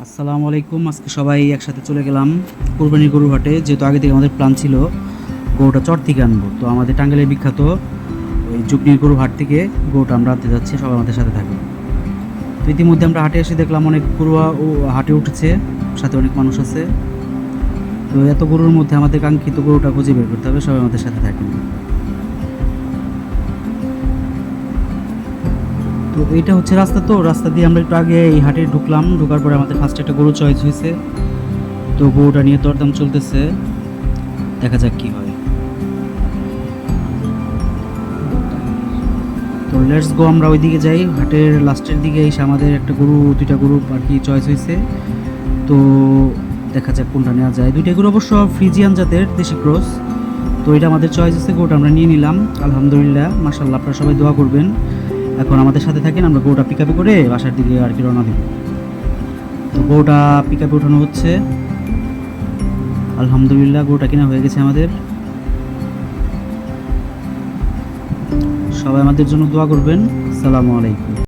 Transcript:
আসসালামু আলাইকুম। আজকে সবাই একসাথে চলে গেলাম কুরবানির গরুর হাটে। যেহেতু আগে থেকে আমাদের প্ল্যান ছিল গরুটা চর থেকে আনবো, তো আমাদের টাঙ্গাইলের বিখ্যাত ওই যুগনির গরুর হাট থেকে গরুটা আমরা আনতে যাচ্ছি। সবাই আমাদের সাথে থাকবে। তো ইতিমধ্যে আমরা হাটে এসে দেখলাম অনেক গরু হাটে উঠেছে, সাথে অনেক মানুষ আছে। তো এত গরুর মধ্যে আমাদের কাঙ্ক্ষিত গরুটা খুঁজে বের করতে হবে। সবাই আমাদের সাথে থাকবেন। তো এইটা হচ্ছে রাস্তা, তো রাস্তা দিয়ে আমরা একটু আগে এই হাটে ঢুকলাম। ঢোকার পরে আমাদের ফার্স্টে একটা গরু চয়েস হয়েছে। তো গরুটা নিয়ে দরদাম চলতেছে, দেখা যাক কি হয়। তো লেটস গো, আমরা ওইদিকে যাই। হাটের লাস্টের দিকে এসে আমাদের একটা গরু, দুইটা গরু আর কি চয়েস হয়েছে। তো দেখা যাক কোনটা নেওয়া যায়। দুইটা গরু অবশ্য ফ্রিজিয়ান জাতের দেশি ক্রস। তো এটা আমাদের চয়েস হয়েছে, গরুটা আমরা নিয়ে নিলাম। আলহামদুলিল্লাহ, মাশাআল্লাহ। আপনারা সবাই দোয়া করবেন। এখন আমাদের সাথে থাকেন, আমরা গরুটা পিক আপে করে বাসার দিকে আর কি রওনা দিব। তো গরুটা পিক আপে ওঠানো হচ্ছে। আলহামদুলিল্লাহ, গরুটা কেনা হয়ে গেছে আমাদের। সবাই আমাদের জন্য দোয়া করবেন। আসসালামু আলাইকুম।